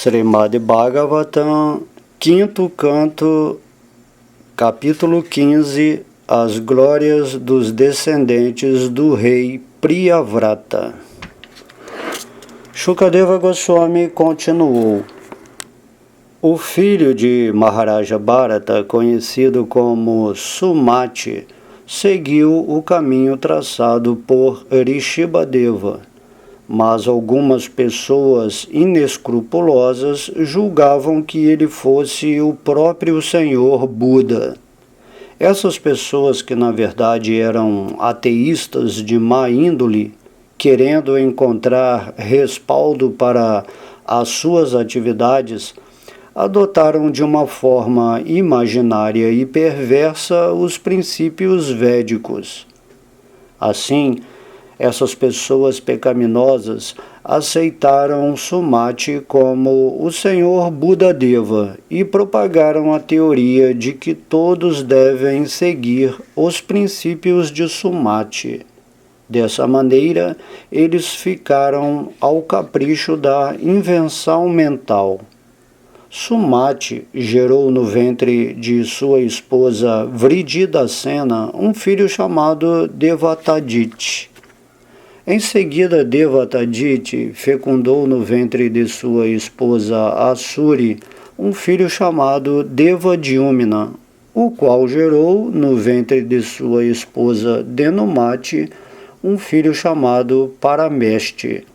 Srimad Bhagavatam, quinto canto, capítulo 15, as glórias dos descendentes do rei Priyavrata. Shukadeva Goswami continuou. O filho de Maharaja Bharata, conhecido como Sumati, seguiu o caminho traçado por Rishabhadeva. Mas algumas pessoas inescrupulosas julgavam que ele fosse o próprio Senhor Buda. Essas pessoas, que na verdade eram ateístas de má índole, querendo encontrar respaldo para as suas atividades, adotaram de uma forma imaginária e perversa os princípios védicos. Assim, essas pessoas pecaminosas aceitaram Sumati como o Senhor Buddhadeva e propagaram a teoria de que todos devem seguir os princípios de Sumati. Dessa maneira, eles ficaram ao capricho da invenção mental. Sumati gerou no ventre de sua esposa Vrididasena um filho chamado Devataditi. Em seguida, Devataditi fecundou no ventre de sua esposa Asuri um filho chamado Devadyumna, o qual gerou no ventre de sua esposa Denumati um filho chamado Parameste.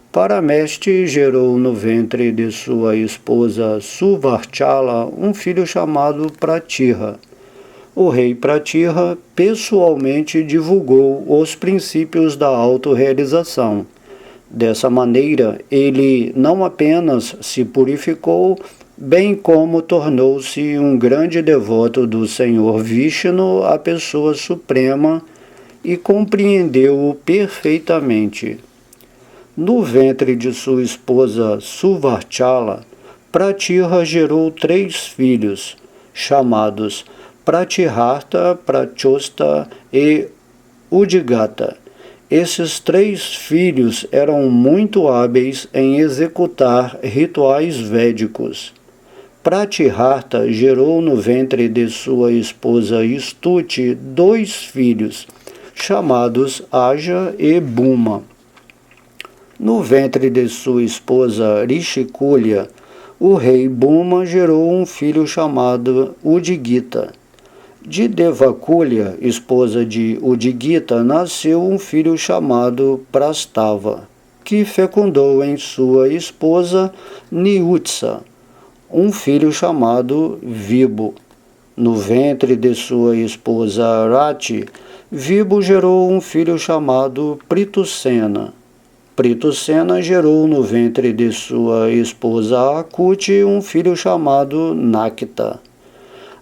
Parameste gerou no ventre de sua esposa Suvarchala um filho chamado Pratirra. O rei Pratirra pessoalmente divulgou os princípios da autorrealização. Dessa maneira, ele não apenas se purificou, bem como tornou-se um grande devoto do Senhor Vishnu, a pessoa suprema, e compreendeu-o perfeitamente. No ventre de sua esposa Suvarchala, Pratirra gerou 3 filhos, chamados Pratiharta, Prachosta e Udigata. Esses 3 filhos eram muito hábeis em executar rituais védicos. Pratiharta gerou no ventre de sua esposa Stuti 2 filhos, chamados Aja e Bhuma. No ventre de sua esposa Rishikulya, o rei Bhuma gerou um filho chamado Udigita. De Devakulya, esposa de Udigita, nasceu um filho chamado Prastava, que fecundou em sua esposa Niutsa, um filho chamado Vibhu. No ventre de sua esposa Rati, Vibhu gerou um filho chamado Pritussena. Pritussena gerou no ventre de sua esposa Akuti um filho chamado Nakta.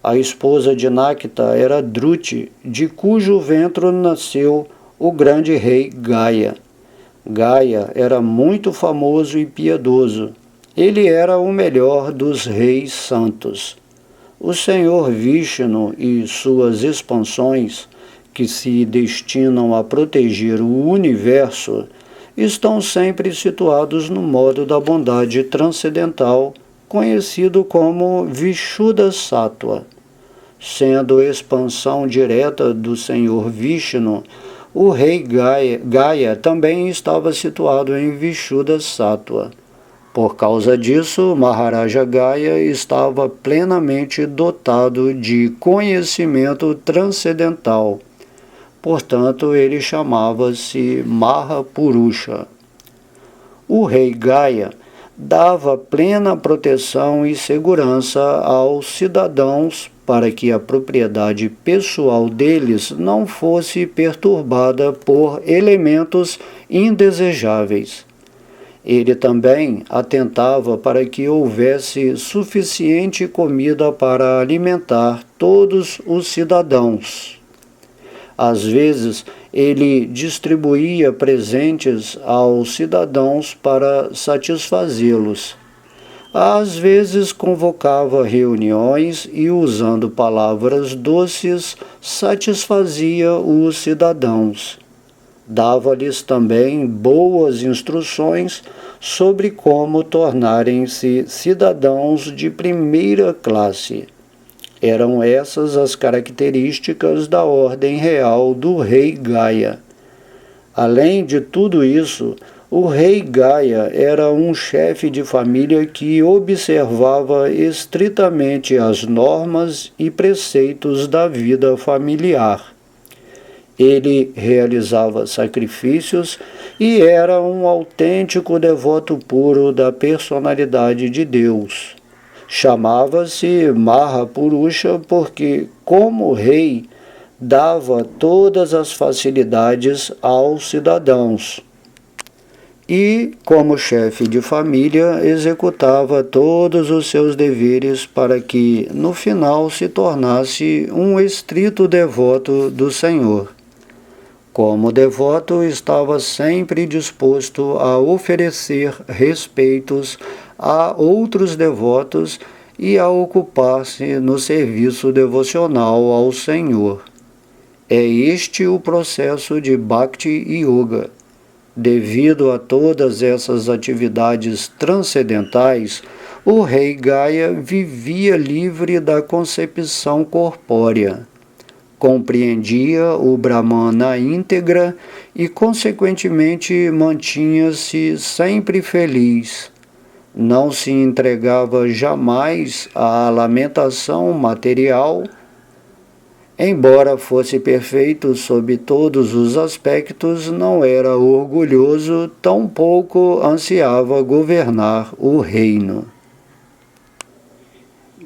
A esposa de Nakta era Druti, de cujo ventre nasceu o grande rei Gaya. Gaya era muito famoso e piedoso. Ele era o melhor dos reis santos. O Senhor Vishnu e suas expansões, que se destinam a proteger o universo, estão sempre situados no modo da bondade transcendental, conhecido como Vishuddha Sattva. Sendo expansão direta do Senhor Vishnu, o rei Gaya também estava situado em Vishuddha Sattva. Por causa disso, Maharaja Gaya estava plenamente dotado de conhecimento transcendental. Portanto, ele chamava-se Mahapurusha. O rei Gaya dava plena proteção e segurança aos cidadãos para que a propriedade pessoal deles não fosse perturbada por elementos indesejáveis. Ele também atentava para que houvesse suficiente comida para alimentar todos os cidadãos. Às vezes, ele distribuía presentes aos cidadãos para satisfazê-los. Às vezes, convocava reuniões e, usando palavras doces, satisfazia os cidadãos. Dava-lhes também boas instruções sobre como tornarem-se cidadãos de primeira classe. Eram essas as características da ordem real do rei Gaia. Além de tudo isso, o rei Gaia era um chefe de família que observava estritamente as normas e preceitos da vida familiar. Ele realizava sacrifícios e era um autêntico devoto puro da personalidade de Deus. Chamava-se Mahapurusha porque, como rei, dava todas as facilidades aos cidadãos. E, como chefe de família, executava todos os seus deveres para que, no final, se tornasse um estrito devoto do Senhor. Como devoto, estava sempre disposto a oferecer respeitos a outros devotos e a ocupar-se no serviço devocional ao Senhor. É este o processo de Bhakti Yoga. Devido a todas essas atividades transcendentais, o rei Gaia vivia livre da concepção corpórea. Compreendia o Brahman na íntegra e, consequentemente, mantinha-se sempre feliz. Não se entregava jamais à lamentação material. Embora fosse perfeito sob todos os aspectos, não era orgulhoso, tampouco ansiava governar o reino.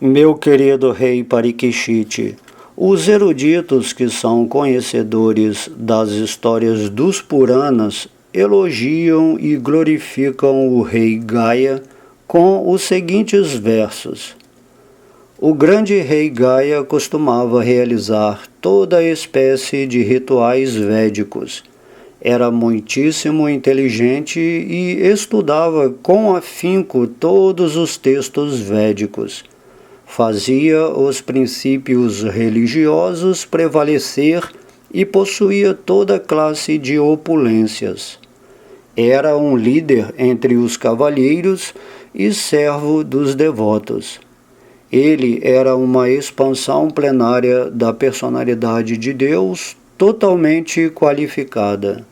Meu querido rei Parikshit, os eruditos que são conhecedores das histórias dos Puranas elogiam e glorificam o rei Gaia com os seguintes versos. O grande rei Gaia costumava realizar toda espécie de rituais védicos. Era muitíssimo inteligente e estudava com afinco todos os textos védicos. Fazia os princípios religiosos prevalecer e possuía toda classe de opulências. Era um líder entre os cavalheiros e servo dos devotos. Ele era uma expansão plenária da personalidade de Deus, totalmente qualificada.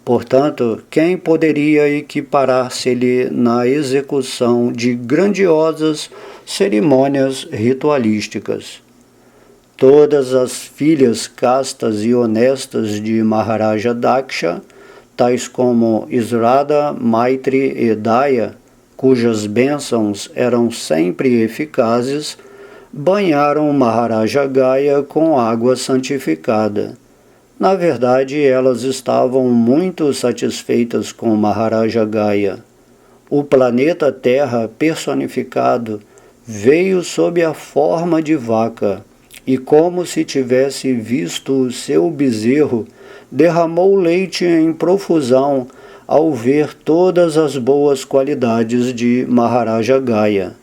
Portanto, quem poderia equiparar-se-lhe na execução de grandiosas cerimônias ritualísticas? Todas as filhas castas e honestas de Maharaja Daksha, tais como Israda, Maitri e Daya, cujas bênçãos eram sempre eficazes, banharam Maharaja Gaia com água santificada. Na verdade, elas estavam muito satisfeitas com Maharaja Gaia. O planeta Terra personificado veio sob a forma de vaca e, como se tivesse visto o seu bezerro, derramou leite em profusão ao ver todas as boas qualidades de Maharaja Gaia.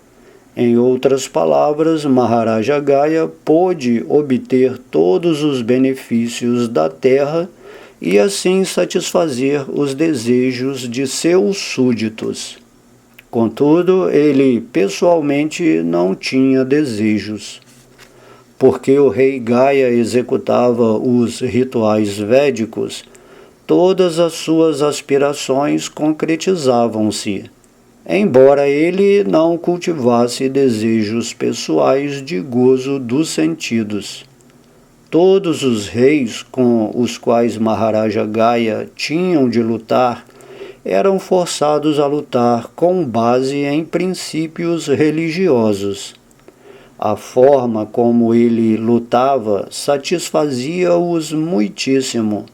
Em outras palavras, Maharaja Gaia pôde obter todos os benefícios da terra e assim satisfazer os desejos de seus súditos. Contudo, ele pessoalmente não tinha desejos. Porque o rei Gaia executava os rituais védicos, todas as suas aspirações concretizavam-se, embora ele não cultivasse desejos pessoais de gozo dos sentidos. Todos os reis com os quais Maharaja Gaia tinham de lutar eram forçados a lutar com base em princípios religiosos. A forma como ele lutava satisfazia-os muitíssimo,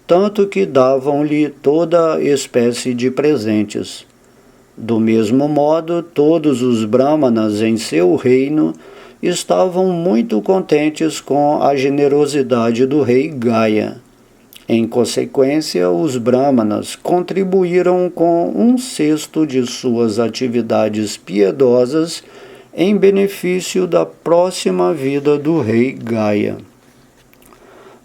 tanto que davam-lhe toda espécie de presentes. Do mesmo modo, todos os brahmanas em seu reino estavam muito contentes com a generosidade do rei Gaia. Em consequência, os brahmanas contribuíram com 1/6 de suas atividades piedosas em benefício da próxima vida do rei Gaia.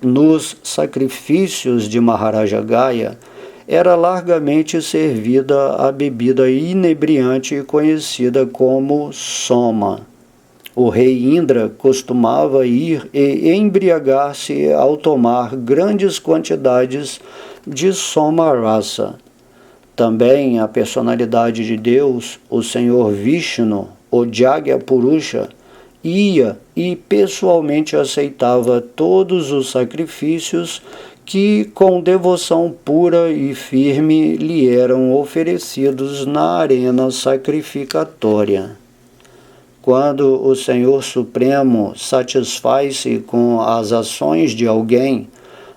Nos sacrifícios de Maharaja Gaya, era largamente servida a bebida inebriante conhecida como soma. O rei Indra costumava ir e embriagar-se ao tomar grandes quantidades de soma rasa. Também a personalidade de Deus, o Senhor Vishnu, o Jagya Purusha, ia e pessoalmente aceitava todos os sacrifícios que com devoção pura e firme lhe eram oferecidos na arena sacrificatória. Quando o Senhor Supremo satisfaz-se com as ações de alguém,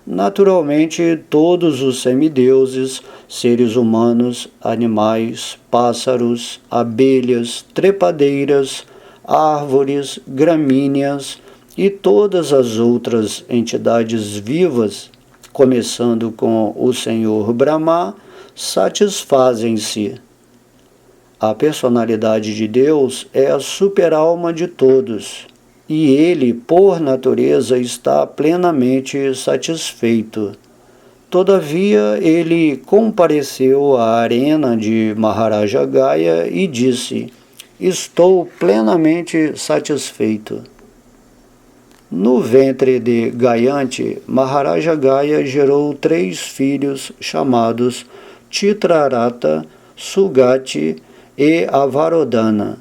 naturalmente todos os semideuses, seres humanos, animais, pássaros, abelhas, trepadeiras, árvores, gramíneas e todas as outras entidades vivas, começando com o Senhor Brahma, satisfazem-se. A personalidade de Deus é a superalma de todos, e ele, por natureza, está plenamente satisfeito. Todavia, ele compareceu à arena de Maharaja Gaya e disse: "Estou plenamente satisfeito." No ventre de Gayanti, Maharaja Gaya gerou 3 filhos chamados Chitrarata, Sugati e Avarodhana.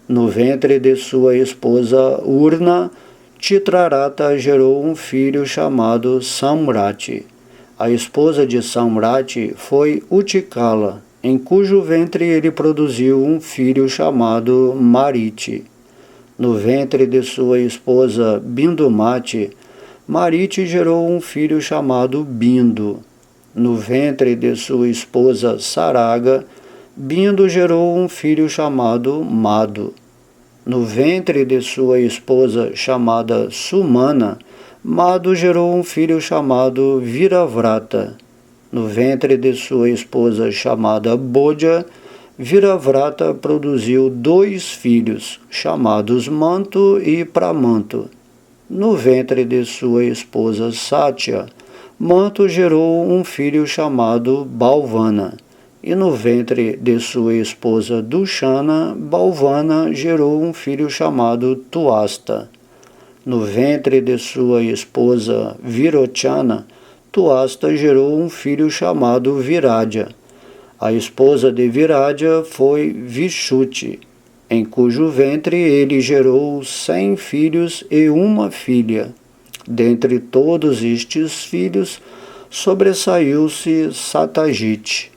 No ventre de sua esposa Urna, Chitrarata gerou um filho chamado Samrati. A esposa de Samrati foi Utikala, em cujo ventre ele produziu um filho chamado Mariti. No ventre de sua esposa Bindumati, Mariti gerou um filho chamado Bindu. No ventre de sua esposa Saraga, Bindu gerou um filho chamado Madu. No ventre de sua esposa chamada Sumana, Madu gerou um filho chamado Viravrata. No ventre de sua esposa chamada Bodha, Viravrata produziu 2 filhos, chamados Manto e Pramanto. No ventre de sua esposa Satya, Manto gerou um filho chamado Balvana. E no ventre de sua esposa Dushana, Balvana gerou um filho chamado Tuasta. No ventre de sua esposa Virochana, Tuasta gerou um filho chamado Viradya. A esposa de Viradya foi Vishuti, em cujo ventre ele gerou 100 filhos e uma filha. Dentre todos estes filhos, sobressaiu-se Satyajit.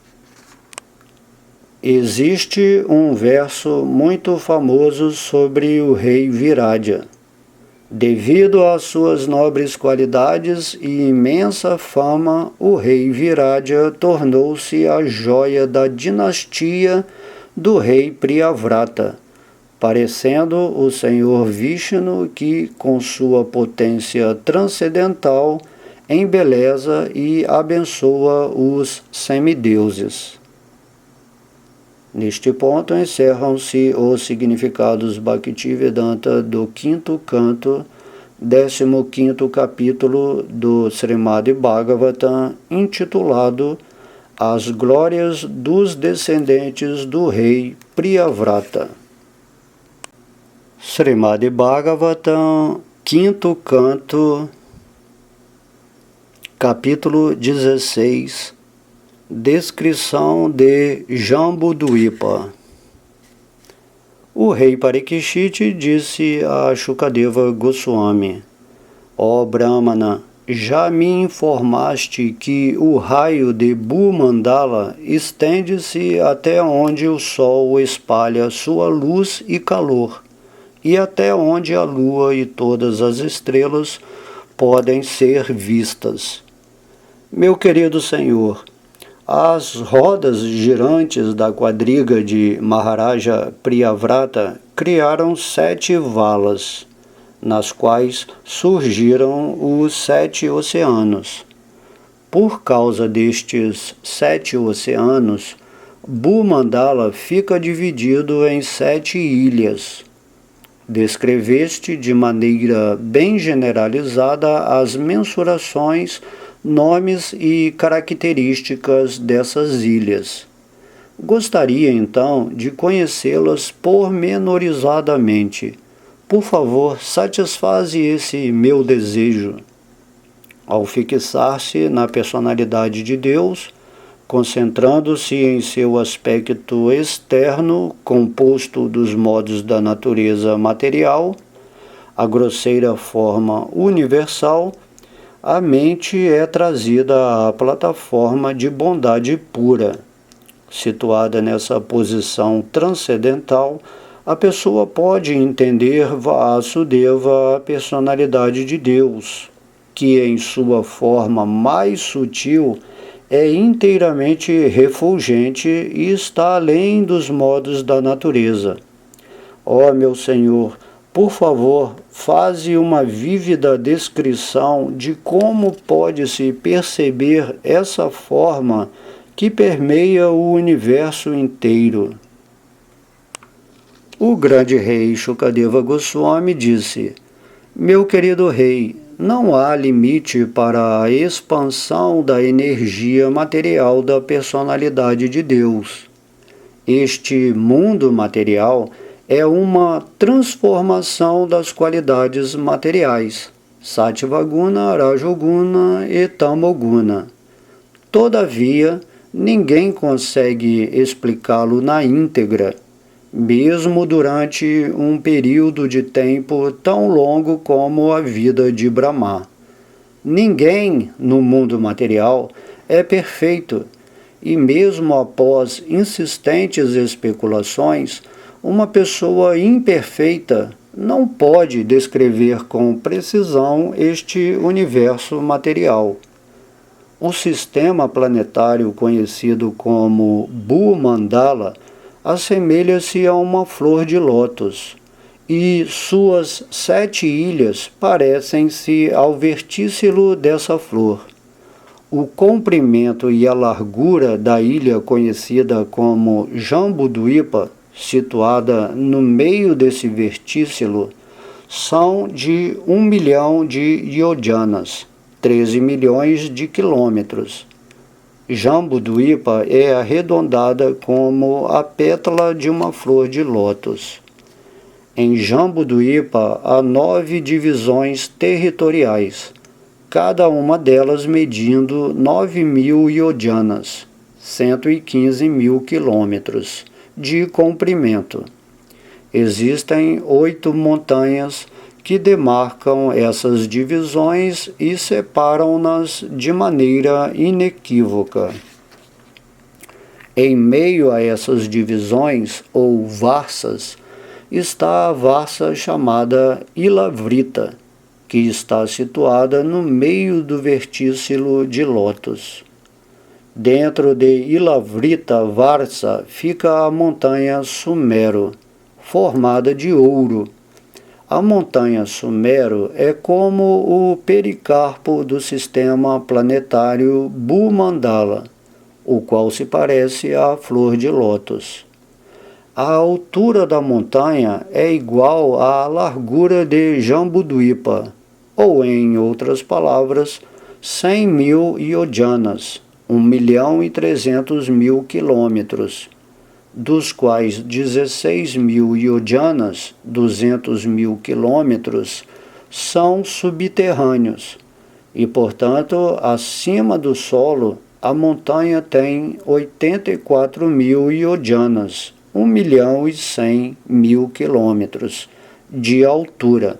Existe um verso muito famoso sobre o rei Viradya. Devido às suas nobres qualidades e imensa fama, o rei Viradya tornou-se a joia da dinastia do rei Priyavrata, parecendo o Senhor Vishnu que, com sua potência transcendental, embeleza e abençoa os semideuses. Neste ponto encerram-se os significados Bhaktivedanta do 5º canto, 15º capítulo do Srimad Bhagavatam, intitulado As Glórias dos Descendentes do Rei Priyavrata. Srimad Bhagavatam, 5º canto, capítulo 16, Descrição de Jambudvipa. O rei Parikshit disse a Shukadeva Goswami: Ó Brahmana, já me informaste que o raio de Bhumandala estende-se até onde o sol espalha sua luz e calor, e até onde a lua e todas as estrelas podem ser vistas. Meu querido Senhor, as rodas girantes da quadriga de Maharaja Priyavrata criaram 7 valas, nas quais surgiram os 7 oceanos. Por causa destes 7 oceanos, Bhumandala fica dividido em 7 ilhas. Descreveste de maneira bem generalizada as mensurações, nomes e características dessas ilhas. Gostaria então de conhecê-las pormenorizadamente. Por favor, satisfaze esse meu desejo. Ao fixar-se na personalidade de Deus, concentrando-se em seu aspecto externo, composto dos modos da natureza material, a grosseira forma universal, a mente é trazida à plataforma de bondade pura. Situada nessa posição transcendental, a pessoa pode entender Vasudeva, a personalidade de Deus, que em sua forma mais sutil é inteiramente refulgente e está além dos modos da natureza. Ó meu Senhor, por favor, faze uma vívida descrição de como pode-se perceber essa forma que permeia o universo inteiro. O grande rei Shukadeva Goswami disse: Meu querido rei, não há limite para a expansão da energia material da personalidade de Deus. Este mundo material é uma transformação das qualidades materiais, Sattva-guna, Rajoguna e Tamoguna. Todavia, ninguém consegue explicá-lo na íntegra, mesmo durante um período de tempo tão longo como a vida de Brahma. Ninguém no mundo material é perfeito, e mesmo após insistentes especulações, uma pessoa imperfeita não pode descrever com precisão este universo material. O sistema planetário conhecido como Bhumandala assemelha-se a uma flor de lótus, e suas 7 ilhas parecem-se ao vertícilo dessa flor. O comprimento e a largura da ilha conhecida como Jambudvipa, situada no meio desse vertícilo, são de 1 milhão de yojanas, 13 milhões de quilômetros. Jambudvipa é arredondada como a pétala de uma flor de lótus. Em Jambudvipa há 9 divisões territoriais, cada uma delas medindo 9.000 yojanas, 115 mil quilômetros, de comprimento. Existem 8 montanhas que demarcam essas divisões e separam-nas de maneira inequívoca. Em meio a essas divisões, ou varsas, está a varsa chamada Ilavrita, que está situada no meio do vertícilo de lótus. Dentro de Ilavrita Varsa fica a montanha Sumero, formada de ouro. A montanha Sumero é como o pericarpo do sistema planetário Bhumandala, o qual se parece à flor de lótus. A altura da montanha é igual à largura de Jambudvipa, ou, em outras palavras, 100.000 yojanas, 1.300.000 quilômetros, dos quais 16.000 yojanas, 200.000 quilômetros, são subterrâneos, e, portanto, acima do solo, a montanha tem 84.000 yojanas, 1.100.000 quilômetros, de altura.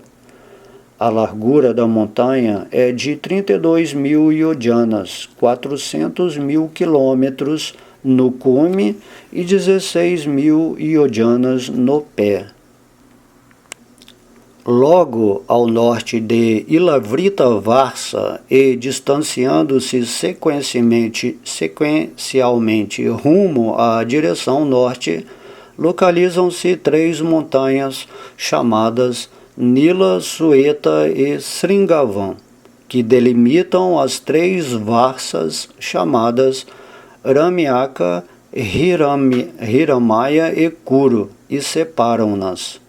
A largura da montanha é de 32.000 yojanas, 400.000 quilômetros, no cume e 16.000 yojanas no pé. Logo ao norte de Ilavrita Varsa e distanciando-se sequencialmente rumo à direção norte, localizam-se 3 montanhas chamadas Nila, Sueta e Sringavan, que delimitam as 3 varsas chamadas Ramyaka, Hiramaya e Kuru, e separam-nas.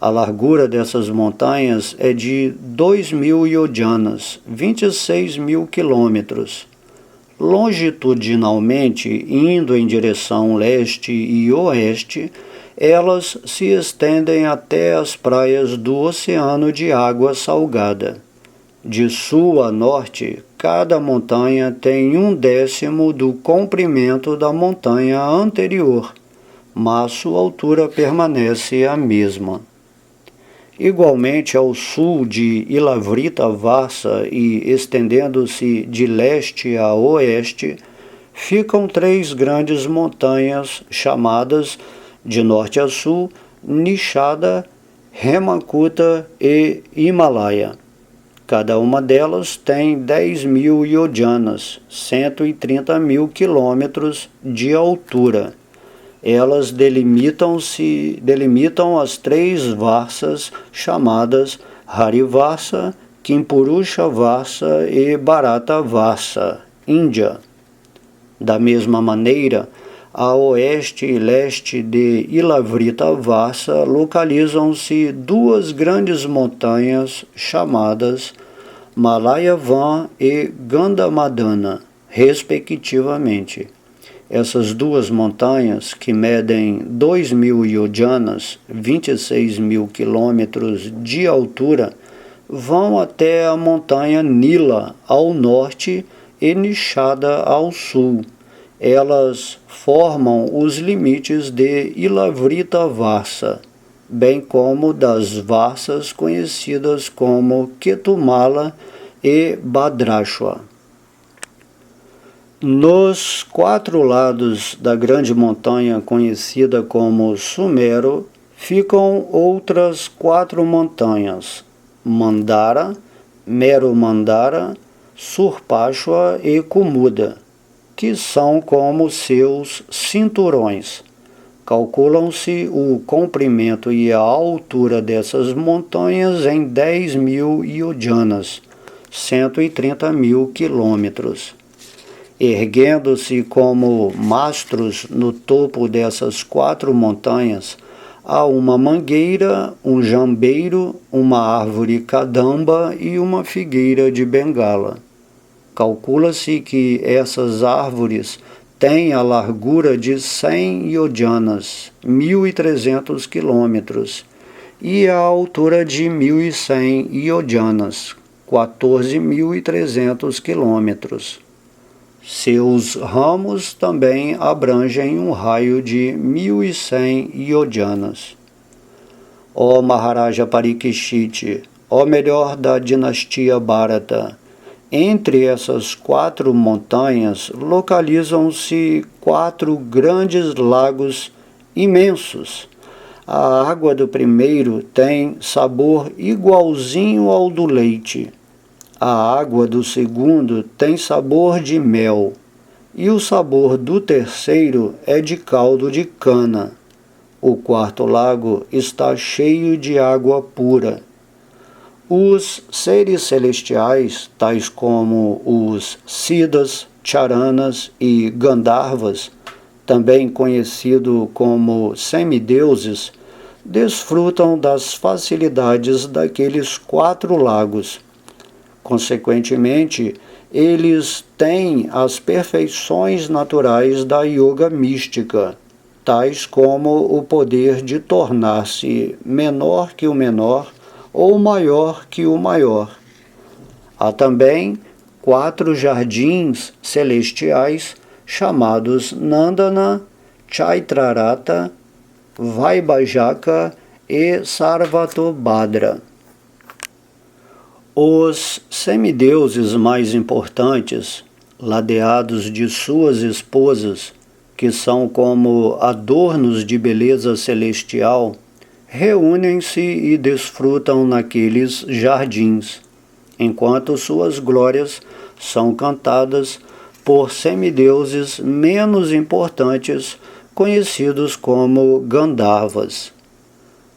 A largura dessas montanhas é de 2.000 yojanas, 26.000 quilômetros. Longitudinalmente, indo em direção leste e oeste, elas se estendem até as praias do Oceano de Água Salgada. De sul a norte, cada montanha tem 1/10 do comprimento da montanha anterior, mas sua altura permanece a mesma. Igualmente ao sul de Ilavrita Varsa e estendendo-se de leste a oeste, ficam 3 grandes montanhas chamadas, de norte a sul, Nishada, Hemakuta e Himalaia. Cada uma delas tem 10.000 yojanas, 130.000 quilômetros de altura. Elas delimitam as 3 Varsas chamadas Harivarsa, Kimpurusha Varsa e Bharata Varsa, Índia. Da mesma maneira, a oeste e leste de Ilavrita Varsa localizam-se 2 grandes montanhas chamadas Malayavan e Gandhamadana, respectivamente. Essas 2 montanhas, que medem 2.000 yojanas, 26.000 quilômetros de altura, vão até a montanha Nila ao norte e Nishada ao sul. Elas formam os limites de Ilavrita Varsa, bem como das Varsas conhecidas como Ketumala e Bhadrashva. Nos 4 lados da grande montanha conhecida como Sumero, ficam outras 4 montanhas, Mandara, Mero-Mandara, Surpashwa e Kumuda, que são como seus cinturões. Calculam-se o comprimento e a altura dessas montanhas em 10.000 yojanas, 130.000 quilômetros. Erguendo-se como mastros no topo dessas 4 montanhas, há uma mangueira, um jambeiro, uma árvore cadamba e uma figueira de Bengala. Calcula-se que essas árvores têm a largura de 100 yojanas, 1.300 quilômetros, e a altura de 1.100 yojanas, 14.300 quilômetros. Seus ramos também abrangem um raio de 1.100 yojanas. Ó Maharaja Parikshit, ó melhor da dinastia Bharata, entre essas 4 montanhas localizam-se 4 grandes lagos imensos. A água do primeiro tem sabor igualzinho ao do leite. A água do segundo tem sabor de mel. E o sabor do terceiro é de caldo de cana. O 4º lago está cheio de água pura. Os seres celestiais, tais como os Siddhas, Charanas e Gandharvas, também conhecido como semideuses, desfrutam das facilidades daqueles 4 lagos. Consequentemente, eles têm as perfeições naturais da yoga mística, tais como o poder de tornar-se menor que o menor ou maior que o maior. Há também 4 jardins celestiais chamados Nandana, Chaitrarata, Vaibhajaka e Sarvatobhadra. Os semideuses mais importantes, ladeados de suas esposas, que são como adornos de beleza celestial, reúnem-se e desfrutam naqueles jardins, enquanto suas glórias são cantadas por semideuses menos importantes, conhecidos como Gandharvas.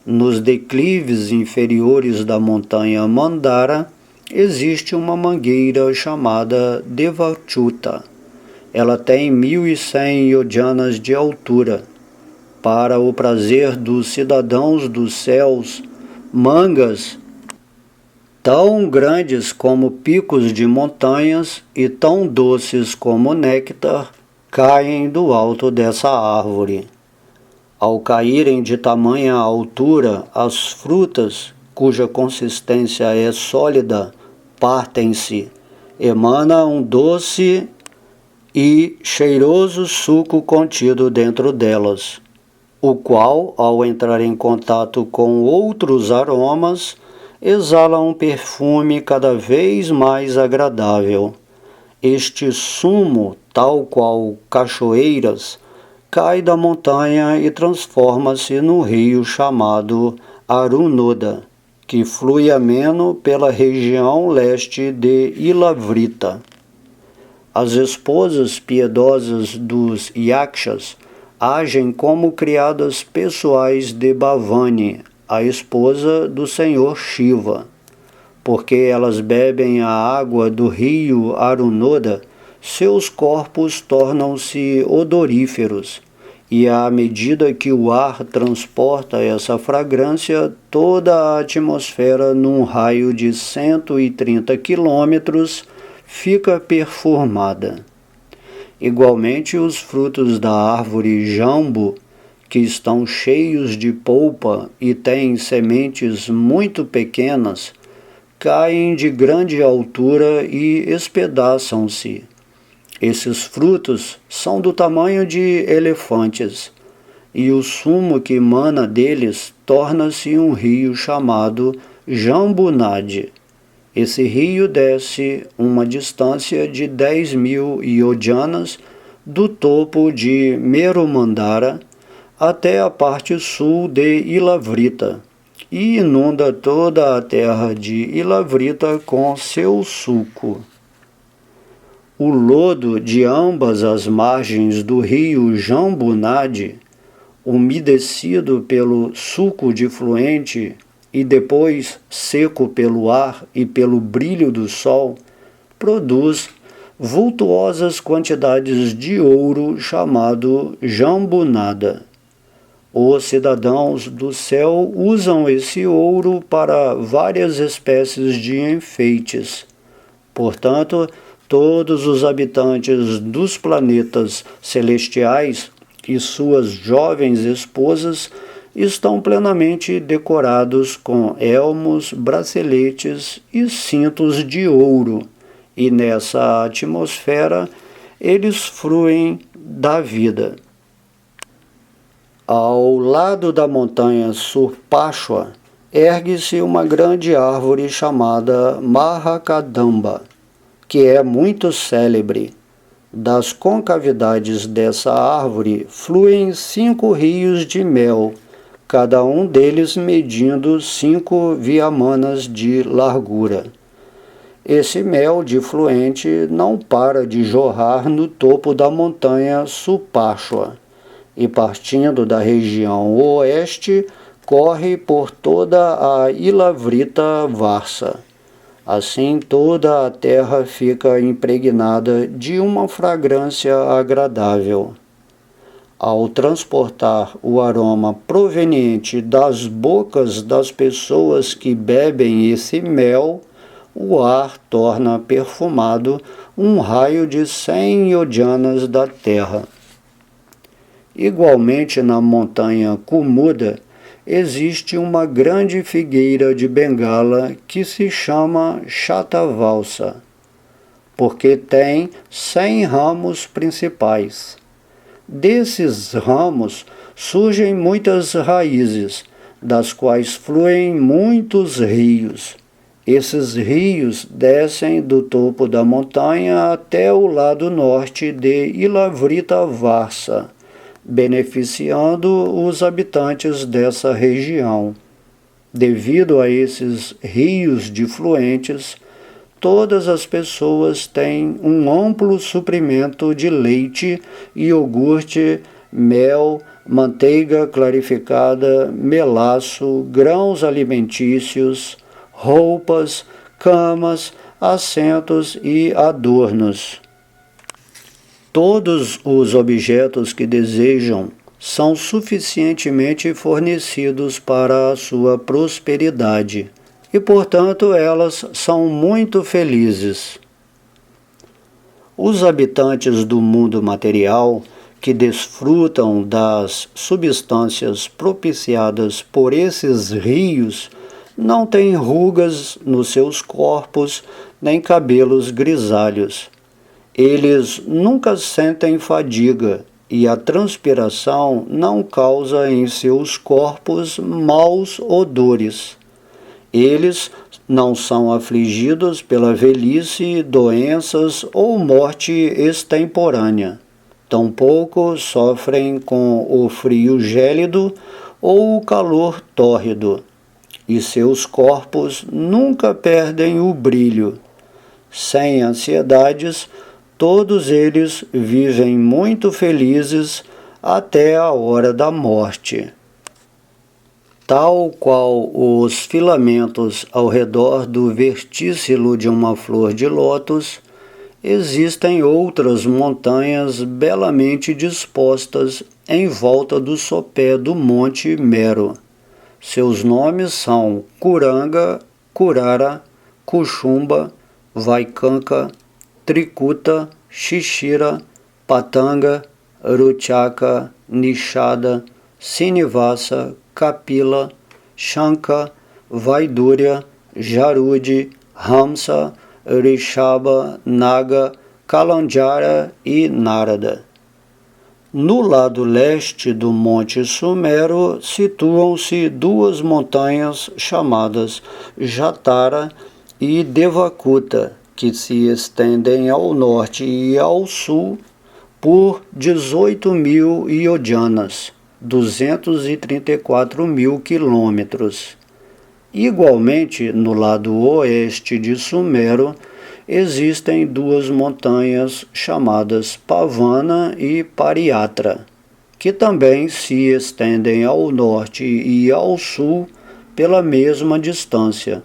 Nos declives inferiores da montanha Mandara, existe uma mangueira chamada Devachyuta. Ela tem 1.100 yojanas de altura. Para o prazer dos cidadãos dos céus, mangas tão grandes como picos de montanhas e tão doces como néctar caem do alto dessa árvore. Ao caírem de tamanha altura, as frutas, cuja consistência é sólida, partem-se. Emana um doce e cheiroso suco contido dentro delas, o qual, ao entrar em contato com outros aromas, exala um perfume cada vez mais agradável. Este sumo, tal qual cachoeiras, cai da montanha e transforma-se no rio chamado Arunoda, que flui ameno pela região leste de Ilavrita. As esposas piedosas dos Yakshas agem como criadas pessoais de Bhavani, a esposa do senhor Shiva. Porque elas bebem a água do rio Arunoda, seus corpos tornam-se odoríferos, e à medida que o ar transporta essa fragrância, toda a atmosfera num raio de 130 quilômetros fica perfumada. Igualmente, os frutos da árvore jambu, que estão cheios de polpa e têm sementes muito pequenas, caem de grande altura e espedaçam-se. Esses frutos são do tamanho de elefantes, e o sumo que emana deles torna-se um rio chamado Jambunadi. Esse rio desce uma distância de 10.000 yojanas do topo de Merumandara até a parte sul de Ilavrita, e inunda toda a terra de Ilavrita com seu suco. O lodo de ambas as margens do rio Jambunadi, umedecido pelo suco difluente e depois seco pelo ar e pelo brilho do sol, produz vultuosas quantidades de ouro chamado Jambunada. Os cidadãos do céu usam esse ouro para várias espécies de enfeites. Portanto, todos os habitantes dos planetas celestiais e suas jovens esposas estão plenamente decorados com elmos, braceletes e cintos de ouro, e nessa atmosfera eles fruem da vida. Ao lado da montanha Surpashwa, ergue-se uma grande árvore chamada Mahakadamba, que é muito célebre. Das concavidades dessa árvore fluem 5 rios de mel, cada um deles medindo 5 viamanas de largura. Esse mel difluente não para de jorrar no topo da montanha Supashwa, e partindo da região oeste, corre por toda a Ilavrita Varsa. Assim, toda a terra fica impregnada de uma fragrância agradável. Ao transportar o aroma proveniente das bocas das pessoas que bebem esse mel, o ar torna perfumado um raio de 100 yojanas da terra. Igualmente, na montanha Kumuda, existe uma grande figueira de Bengala que se chama Shatavalsa, porque tem 100 ramos principais. Desses ramos surgem muitas raízes, das quais fluem muitos rios. Esses rios descem do topo da montanha até o lado norte de Ilavrita Varsa, beneficiando os habitantes dessa região. Devido a esses rios difluentes, todas as pessoas têm um amplo suprimento de leite, iogurte, mel, manteiga clarificada, melaço, grãos alimentícios, roupas, camas, assentos e adornos. Todos os objetos que desejam são suficientemente fornecidos para a sua prosperidade e, portanto, elas são muito felizes. Os habitantes do mundo material que desfrutam das substâncias propiciadas por esses rios não têm rugas nos seus corpos nem cabelos grisalhos. Eles nunca sentem fadiga e a transpiração não causa em seus corpos maus odores. Eles não são afligidos pela velhice, doenças ou morte extemporânea. Tampouco sofrem com o frio gélido ou o calor tórrido, e seus corpos nunca perdem o brilho. Sem ansiedades, todos eles vivem muito felizes até a hora da morte. Tal qual os filamentos ao redor do vertícilo de uma flor de lótus, existem outras montanhas belamente dispostas em volta do sopé do Monte Mero. Seus nomes são Kuranga, Kurara, Kuchumba, Vaikanka, Trikuta, Shishira, Patanga, Ruchaka, Nishada, Sinivasa, Kapila, Shanka, Vaidurya, Jarudi, Hamsa, Rishaba, Naga, Kalanjara e Narada. No lado leste do Monte Sumero situam-se duas montanhas chamadas Jatara e Devakuta, que se estendem ao norte e ao sul por 18.000 yojanas, 234.000 quilômetros. Igualmente, no lado oeste de Sumero, existem duas montanhas chamadas Pavana e Pariyatra, que também se estendem ao norte e ao sul pela mesma distância.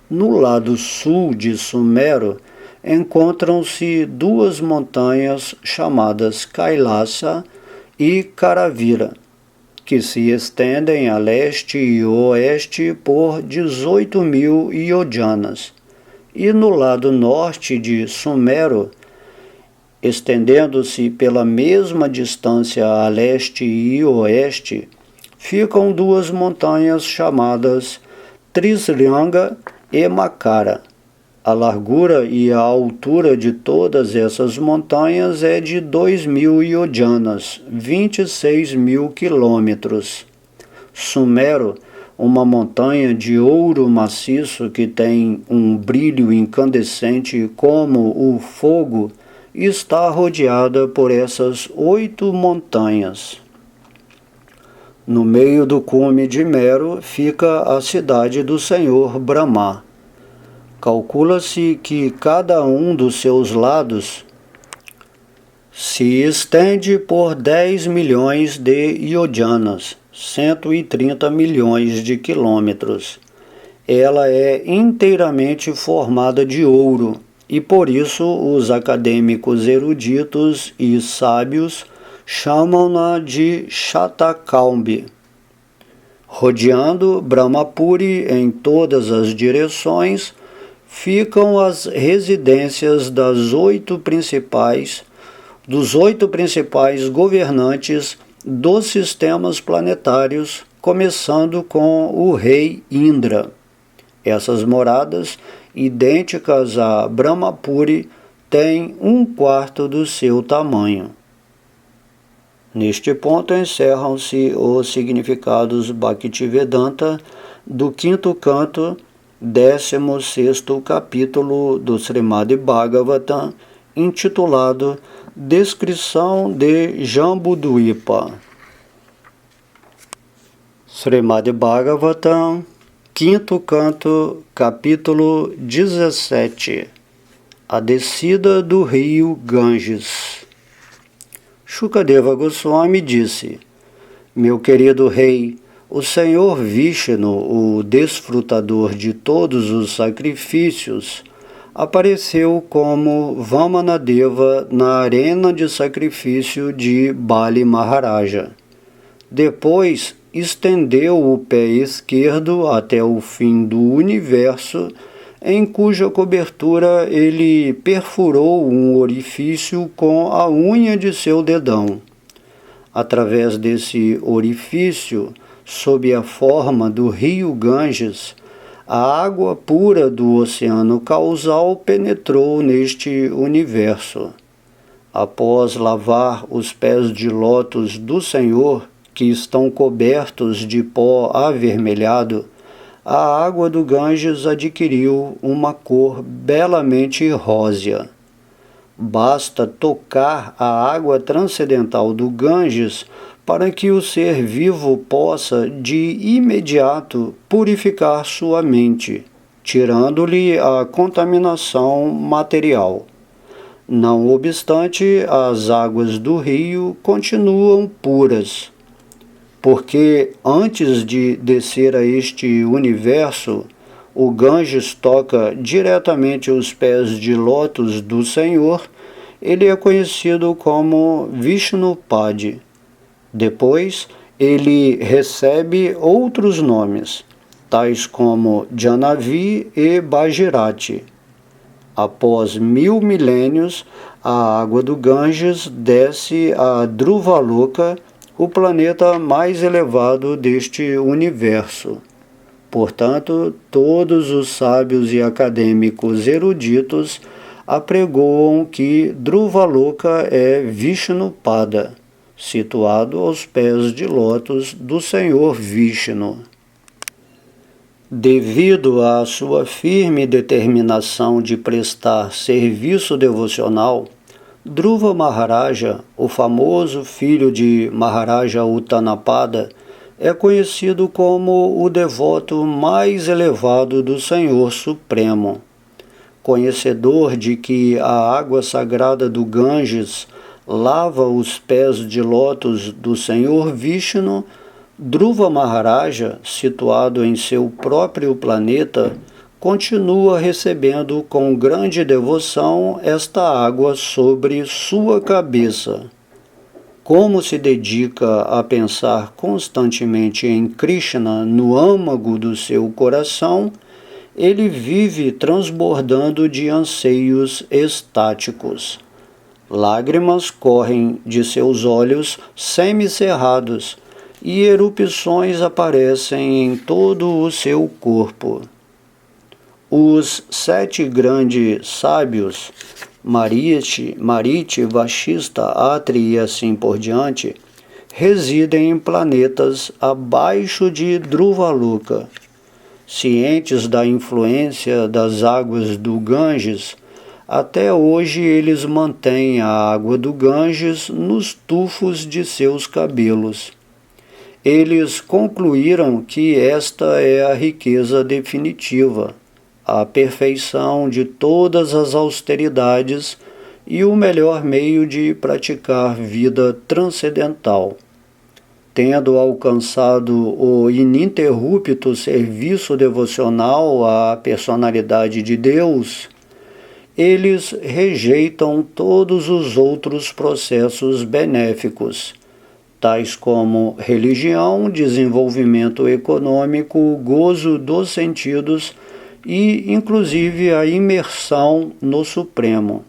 No lado sul de Sumero, encontram-se duas montanhas chamadas Kailasa e Karavira, que se estendem a leste e oeste por 18.000 yojanas. E no lado norte de Sumero, estendendo-se pela mesma distância a leste e oeste, ficam duas montanhas chamadas Trisranga e Makara. A largura e a altura de todas essas montanhas é de 2.000 yojanas, 26.000 quilômetros. Sumero, uma montanha de ouro maciço que tem um brilho incandescente como o fogo, está rodeada por essas 8 montanhas. No meio do cume de Mero fica a cidade do Senhor Brahma. Calcula-se que cada um dos seus lados se estende por 10 milhões de yojanas, 130 milhões de quilômetros. Ela é inteiramente formada de ouro e por isso os acadêmicos eruditos e sábios chamam-na de Shatakambi. Rodeando Brahmapuri em todas as direções, ficam as residências dos 8 principais governantes dos sistemas planetários, começando com o rei Indra. Essas moradas, idênticas a Brahmapuri, têm 1/4 do seu tamanho. Neste ponto encerram-se os significados Bhaktivedanta do 5º canto, 16º capítulo do Srimad Bhagavatam, intitulado Descrição de Jambudvipa. Srimad Bhagavatam, 5º canto, capítulo 17. A descida do rio Ganges. Shukadeva Goswami disse: Meu querido rei, o Senhor Vishnu, o desfrutador de todos os sacrifícios, apareceu como Vamanadeva na arena de sacrifício de Bali Maharaja. Depois estendeu o pé esquerdo até o fim do universo, em cuja cobertura ele perfurou um orifício com a unha de seu dedão. Através desse orifício, sob a forma do rio Ganges, a água pura do oceano causal penetrou neste universo. Após lavar os pés de lótus do Senhor, que estão cobertos de pó avermelhado, a água do Ganges adquiriu uma cor belamente rósea. Basta tocar a água transcendental do Ganges para que o ser vivo possa, de imediato, purificar sua mente, tirando-lhe a contaminação material. Não obstante, as águas do rio continuam puras, porque antes de descer a este universo, o Ganges toca diretamente os pés de lótus do Senhor. Ele é conhecido como Vishnupad. Depois, ele recebe outros nomes, tais como Janavi e Bhagirati. Após 1000 milênios, a água do Ganges desce a Dhruvaloka, o planeta mais elevado deste universo. Portanto, todos os sábios e acadêmicos eruditos apregoam que Dhruvaloka é Vishnupada, situado aos pés de lótus do Senhor Vishnu. Devido à sua firme determinação de prestar serviço devocional, Dhruva Maharaja, o famoso filho de Maharaja Uttanapada, é conhecido como o devoto mais elevado do Senhor Supremo. Conhecedor de que a água sagrada do Ganges lava os pés de lótus do Senhor Vishnu, Dhruva Maharaja, situado em seu próprio planeta, continua recebendo com grande devoção esta água sobre sua cabeça. Como se dedica a pensar constantemente em Krishna no âmago do seu coração, ele vive transbordando de anseios estáticos. Lágrimas correm de seus olhos semicerrados e erupções aparecem em todo o seu corpo. Os 7 grandes sábios, Mariti, Vashista, Atri e assim por diante, residem em planetas abaixo de Dhruvaloka. Cientes da influência das águas do Ganges, até hoje eles mantêm a água do Ganges nos tufos de seus cabelos. Eles concluíram que esta é a riqueza definitiva, a perfeição de todas as austeridades e o melhor meio de praticar vida transcendental. Tendo alcançado o ininterrupto serviço devocional à personalidade de Deus, eles rejeitam todos os outros processos benéficos, tais como religião, desenvolvimento econômico, gozo dos sentidos e, inclusive, a imersão no Supremo.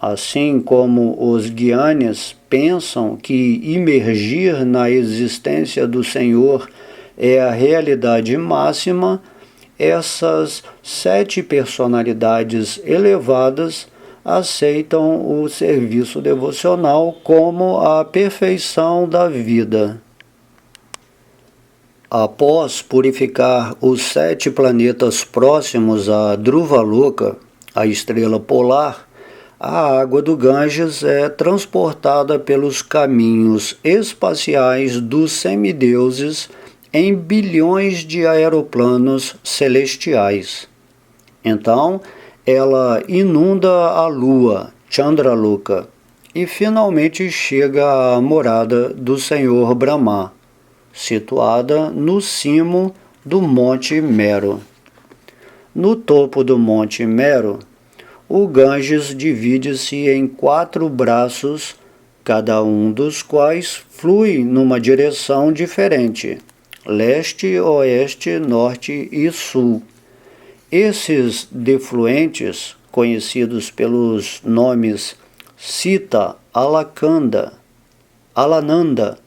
Assim como os Gyanis pensam que imergir na existência do Senhor é a realidade máxima, essas 7 personalidades elevadas aceitam o serviço devocional como a perfeição da vida. Após purificar os 7 planetas próximos a Dhruvaloka, a estrela polar, a água do Ganges é transportada pelos caminhos espaciais dos semideuses em bilhões de aeroplanos celestiais. Então, ela inunda a Lua, Chandraloka, e finalmente chega à morada do Senhor Brahma, situada no cimo do Monte Mero. No topo do Monte Mero, o Ganges divide-se em 4 braços, cada um dos quais flui numa direção diferente: leste, oeste, norte e sul. Esses defluentes, conhecidos pelos nomes Sita, Alananda,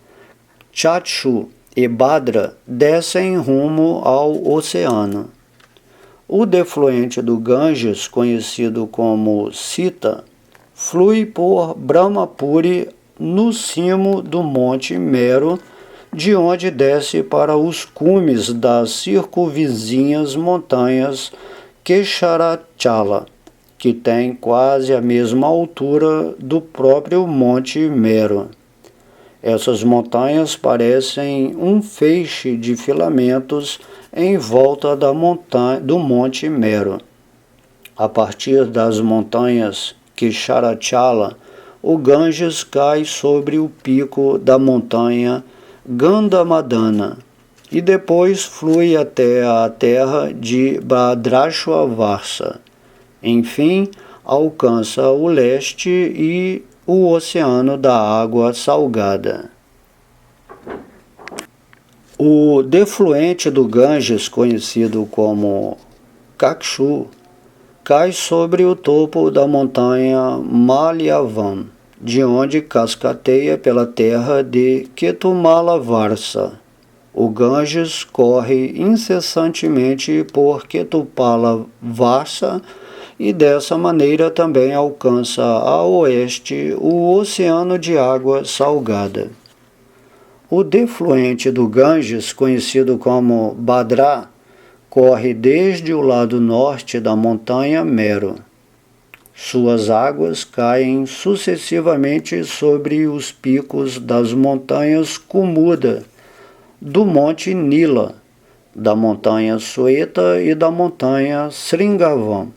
Chakshu e Bhadra, descem rumo ao oceano. O defluente do Ganges, conhecido como Sita, flui por Brahmapuri no cimo do Monte Meru, de onde desce para os cumes das circunvizinhas montanhas Kesharachala, que tem quase a mesma altura do próprio Monte Meru. Essas montanhas parecem um feixe de filamentos em volta do Monte Meru. A partir das montanhas Kesharachala, o Ganges cai sobre o pico da montanha Gandhamadana e depois flui até a terra de Bhadrashvarsa. Enfim, alcança o leste e o oceano da água salgada. O defluente do Ganges, conhecido como Chakshu, cai sobre o topo da montanha Malyavam, de onde cascateia pela terra de Ketumalavarsa. O Ganges corre incessantemente por Ketupalavarsa e dessa maneira também alcança a oeste o oceano de água salgada. O defluente do Ganges, conhecido como Bhadra, corre desde o lado norte da montanha Meru. Suas águas caem sucessivamente sobre os picos das montanhas Kumuda, do monte Nila, da montanha Sweta e da montanha Sringavam.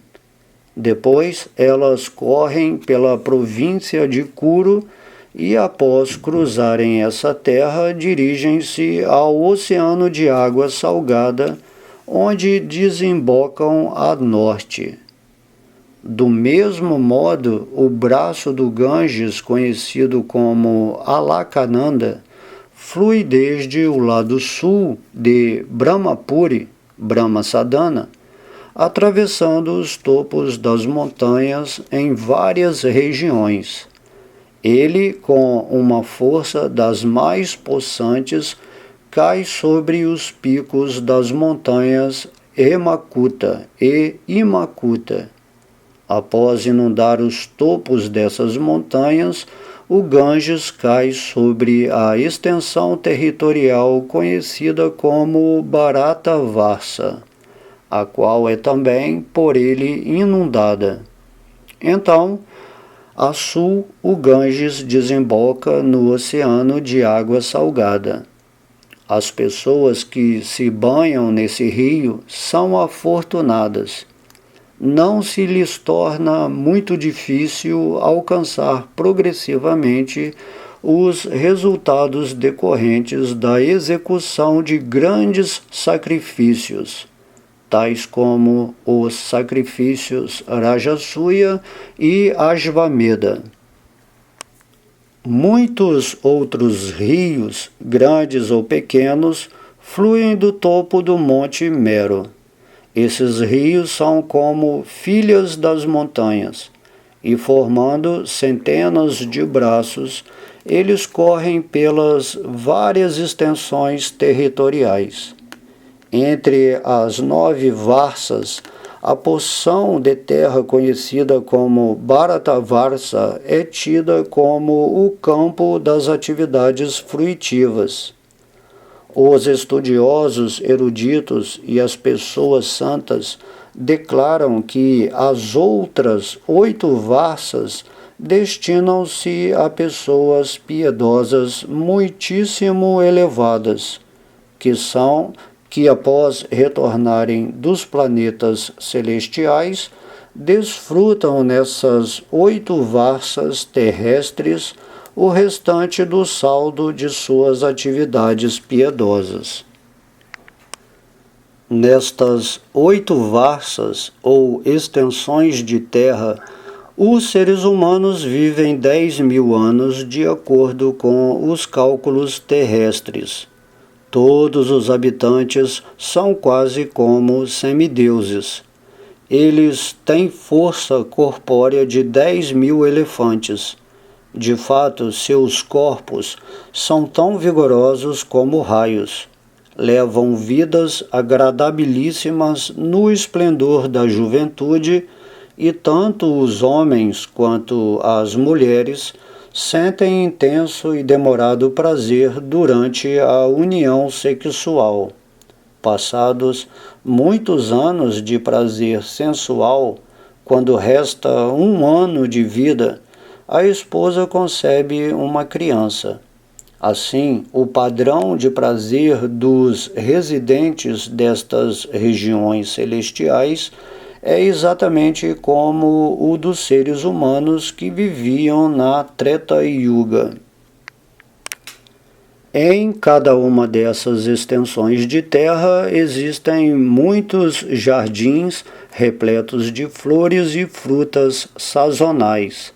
Depois elas correm pela província de Kuru e, após cruzarem essa terra, dirigem-se ao oceano de água salgada, onde desembocam a norte. Do mesmo modo, o braço do Ganges, conhecido como Alakananda, flui desde o lado sul de Brahmapuri, Brahmasadana, atravessando os topos das montanhas em várias regiões. Ele, com uma força das mais possantes, cai sobre os picos das montanhas Hemakuta e Himakuta. Após inundar os topos dessas montanhas, o Ganges cai sobre a extensão territorial conhecida como Bharatavarsa, a qual é também por ele inundada. Então, a sul, o Ganges desemboca no oceano de água salgada. As pessoas que se banham nesse rio são afortunadas. Não se lhes torna muito difícil alcançar progressivamente os resultados decorrentes da execução de grandes sacrifícios, tais como os sacrifícios Rajasuya e Ashvamedha. Muitos outros rios, grandes ou pequenos, fluem do topo do Monte Meru. Esses rios são como filhas das montanhas, e formando centenas de braços, eles correm pelas várias extensões territoriais. Entre as 9 Varsas, a porção de terra conhecida como Bharatavarsa é tida como o campo das atividades fruitivas. Os estudiosos eruditos e as pessoas santas declaram que as outras 8 Varsas destinam-se a pessoas piedosas muitíssimo elevadas, que após retornarem dos planetas celestiais, desfrutam nessas 8 Varsas terrestres o restante do saldo de suas atividades piedosas. Nestas 8 Varsas, ou extensões de terra, Os seres humanos vivem 10.000 anos de acordo com os cálculos terrestres. Todos os habitantes são quase como semideuses. Eles têm força corpórea de 10.000 elefantes. De fato, seus corpos são tão vigorosos como raios. Levam vidas agradabilíssimas no esplendor da juventude, e tanto os homens quanto as mulheres sentem intenso e demorado prazer durante a união sexual. Passados muitos anos de prazer sensual, quando resta 1 ano de vida, a esposa concebe uma criança. Assim, o padrão de prazer dos residentes destas regiões celestiais é exatamente como o dos seres humanos que viviam na Treta Yuga. Em cada uma dessas extensões de terra existem muitos jardins repletos de flores e frutas sazonais,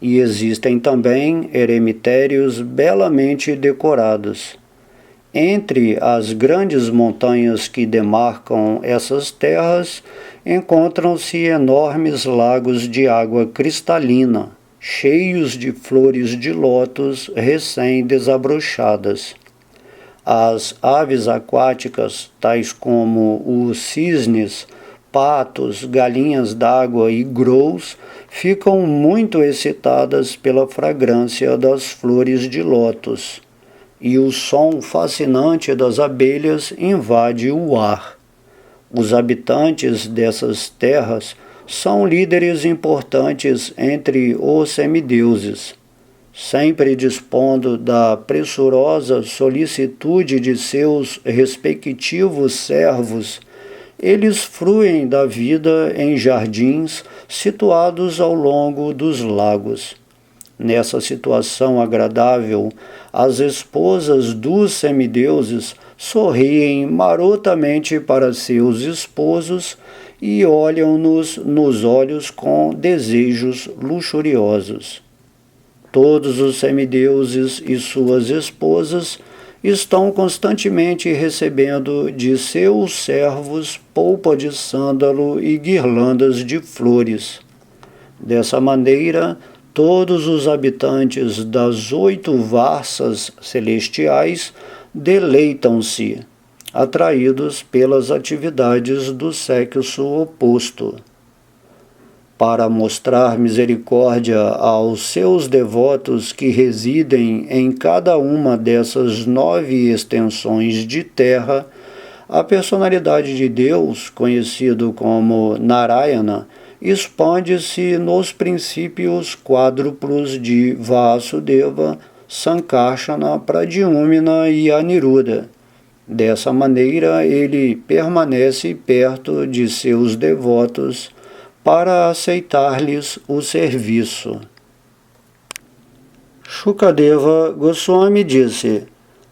e existem também eremitérios belamente decorados. Entre as grandes montanhas que demarcam essas terras, encontram-se enormes lagos de água cristalina, cheios de flores de lótus recém-desabrochadas. As aves aquáticas, tais como os cisnes, patos, galinhas d'água e grous, ficam muito excitadas pela fragrância das flores de lótus, e o som fascinante das abelhas invade o ar. Os habitantes dessas terras são líderes importantes entre os semideuses. Sempre dispondo da pressurosa solicitude de seus respectivos servos, eles fruem da vida em jardins situados ao longo dos lagos. Nessa situação agradável, as esposas dos semideuses sorriem marotamente para seus esposos e olham-nos nos olhos com desejos luxuriosos. Todos os semideuses e suas esposas estão constantemente recebendo de seus servos polpa de sândalo e guirlandas de flores. Dessa maneira, todos os habitantes das 8 varsas celestiais deleitam-se, atraídos pelas atividades do sexo oposto. Para mostrar misericórdia aos seus devotos que residem em cada uma dessas 9 extensões de terra, a personalidade de Deus, conhecido como Narayana, expande-se nos princípios quádruplos de Vasudeva, Sankarsana, Pradyumna e Aniruddha. Dessa maneira, ele permanece perto de seus devotos para aceitar-lhes o serviço. Shukadeva Goswami disse: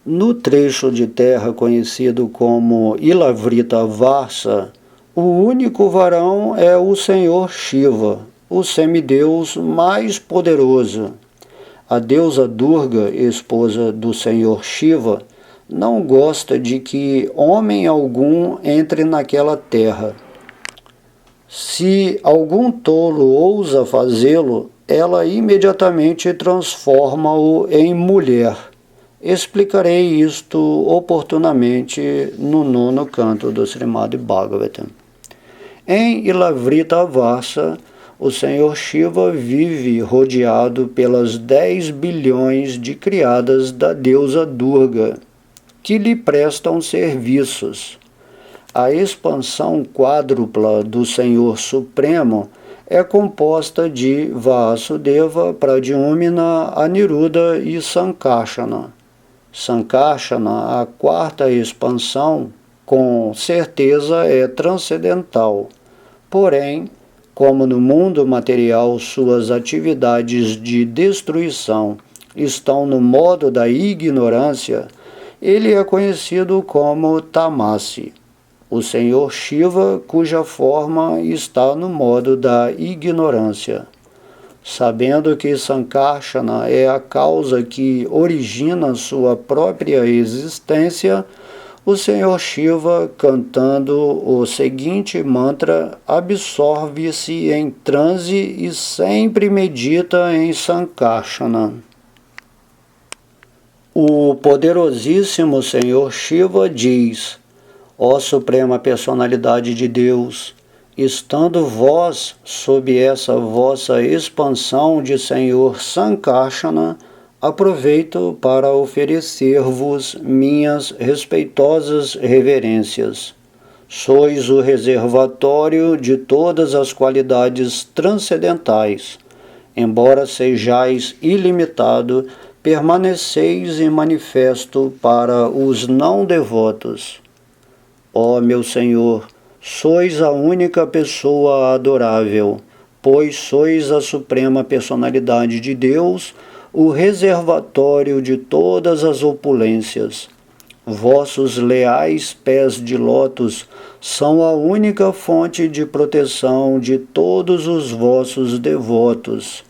no trecho de terra conhecido como Ilavrita Varsa, o único varão é o Senhor Shiva, o semideus mais poderoso. A deusa Durga, esposa do Senhor Shiva, não gosta de que homem algum entre naquela terra. Se algum tolo ousa fazê-lo, ela imediatamente transforma-o em mulher. Explicarei isto oportunamente no 9º canto do Srimad Bhagavatam. Em Ilavrita Varsa, o Senhor Shiva vive rodeado pelas 10 bilhões de criadas da deusa Durga, que lhe prestam serviços. A expansão quádrupla do Senhor Supremo é composta de Vasudeva, Pradyumna, Aniruddha e Sankarsana. Sankarsana, a 4ª expansão, com certeza é transcendental. Porém, como no mundo material suas atividades de destruição estão no modo da ignorância, ele é conhecido como Tamasi, o Senhor Shiva, cuja forma está no modo da ignorância. sabendo que Sankarsana é a causa que origina sua própria existência, o Senhor Shiva, cantando o seguinte mantra, absorve-se em transe e sempre medita em Sankarsana. O poderosíssimo Senhor Shiva diz: ó Suprema Personalidade de Deus, estando vós sob essa vossa expansão de Senhor Sankarsana, aproveito para oferecer-vos minhas respeitosas reverências. Sois o reservatório de todas as qualidades transcendentais. Embora sejais ilimitado, permaneceis em manifesto para os não devotos. Ó meu Senhor, sois a única pessoa adorável, pois sois a suprema personalidade de Deus, o reservatório de todas as opulências. Vossos leais pés de lótus são a única fonte de proteção de todos os vossos devotos,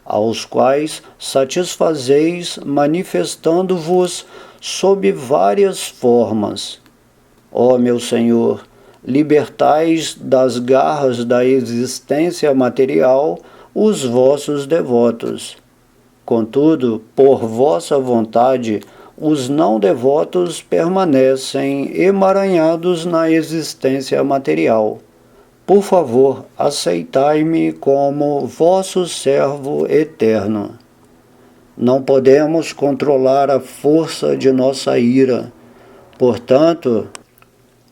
aos quais satisfazeis manifestando-vos sob várias formas. Ó meu Senhor, libertais das garras da existência material os vossos devotos. Contudo, por vossa vontade, os não devotos permanecem emaranhados na existência material. Por favor, aceitai-me como vosso servo eterno. Não podemos controlar a força de nossa ira. Portanto,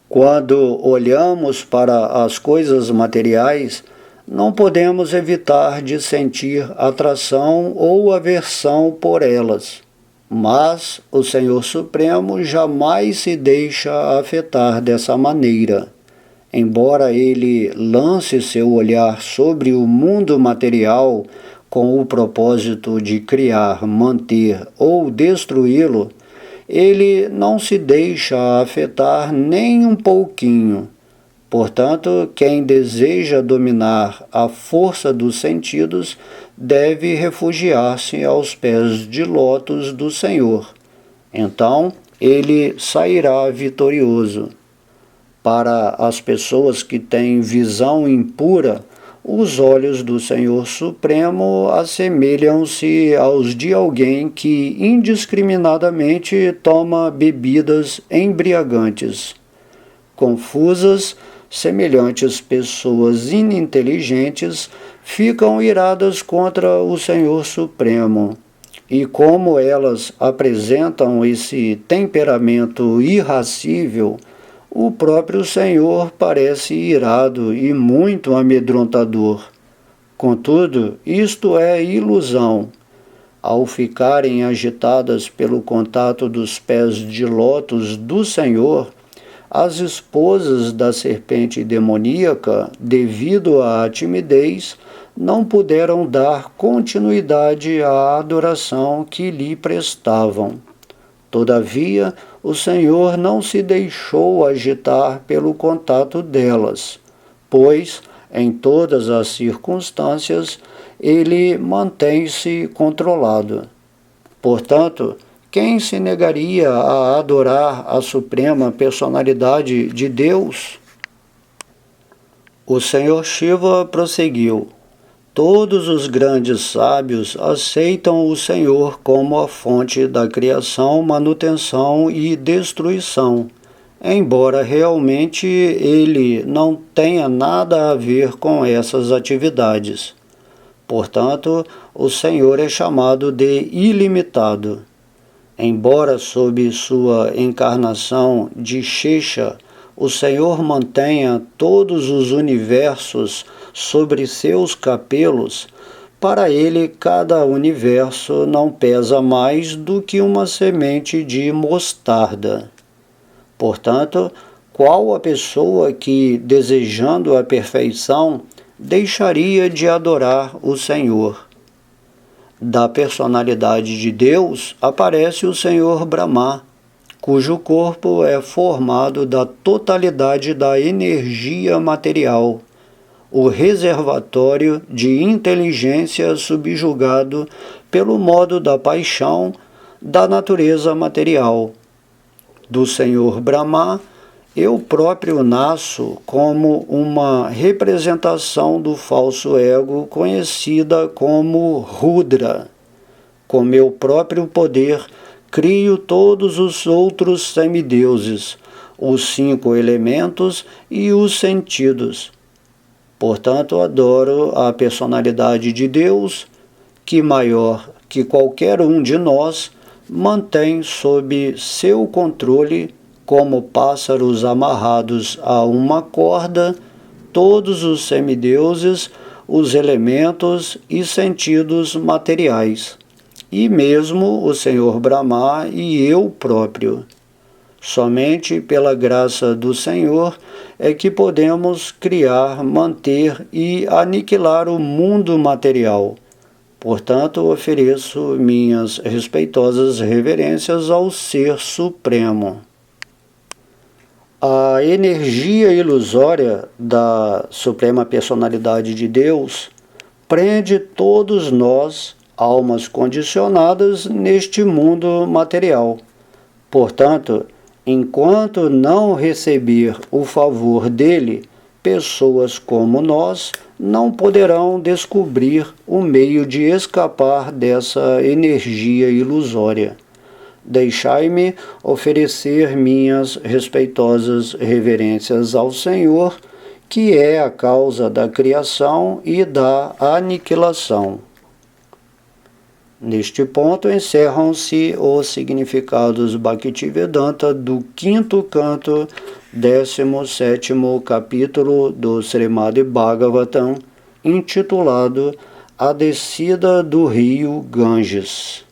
quando olhamos para as coisas materiais, não podemos evitar de sentir atração ou aversão por elas. Mas o Senhor Supremo jamais se deixa afetar dessa maneira. Embora ele lance seu olhar sobre o mundo material com o propósito de criar, manter ou destruí-lo, ele não se deixa afetar nem um pouquinho. Portanto, quem deseja dominar a força dos sentidos deve refugiar-se aos pés de lótus do Senhor. Então, ele sairá vitorioso. Para as pessoas que têm visão impura, os olhos do Senhor Supremo assemelham-se aos de alguém que indiscriminadamente toma bebidas embriagantes. Confusas, semelhantes pessoas ininteligentes ficam iradas contra o Senhor Supremo. E como elas apresentam esse temperamento irracível, o próprio Senhor parece irado e muito amedrontador. Contudo, isto é ilusão. Ao ficarem agitadas pelo contato dos pés de lótus do Senhor, as esposas da serpente demoníaca, devido à timidez, não puderam dar continuidade à adoração que lhe prestavam. Todavia, o Senhor não se deixou agitar pelo contato delas, pois, em todas as circunstâncias, ele mantém-se controlado. Portanto, quem se negaria a adorar a suprema personalidade de Deus? O Senhor Shiva prosseguiu: todos os grandes sábios aceitam o Senhor como a fonte da criação, manutenção e destruição, embora realmente ele não tenha nada a ver com essas atividades. Portanto, o Senhor é chamado de ilimitado. Embora sob sua encarnação de Shesha, o Senhor mantenha todos os universos sobre seus capelos, para ele cada universo não pesa mais do que uma semente de mostarda. Portanto, qual a pessoa que, desejando a perfeição, deixaria de adorar o Senhor? Da personalidade de Deus aparece o Senhor Brahma, cujo corpo é formado da totalidade da energia material. o reservatório de inteligência subjugado pelo modo da paixão da natureza material. Do Senhor Brahma, eu próprio nasço como uma representação do falso ego conhecida como Rudra. Com meu próprio poder, crio todos os outros semideuses, os 5 elementos e os sentidos. Portanto, adoro a personalidade de Deus, que maior que qualquer um de nós, mantém sob seu controle, como pássaros amarrados a uma corda, todos os semideuses, os elementos e sentidos materiais, e mesmo o Senhor Brahma e eu próprio. Somente pela graça do Senhor é que podemos criar, manter e aniquilar o mundo material. Portanto, ofereço minhas respeitosas reverências ao Ser Supremo. A energia ilusória da Suprema Personalidade de Deus prende todos nós, almas condicionadas, neste mundo material. Portanto, enquanto não receber o favor dele, pessoas como nós não poderão descobrir o meio de escapar dessa energia ilusória. Deixai-me oferecer minhas respeitosas reverências ao Senhor, que é a causa da criação e da aniquilação. Neste ponto encerram-se os significados Bhaktivedanta do 5º canto, 17º capítulo do Srimad Bhagavatam, intitulado A Descida do Rio Ganges.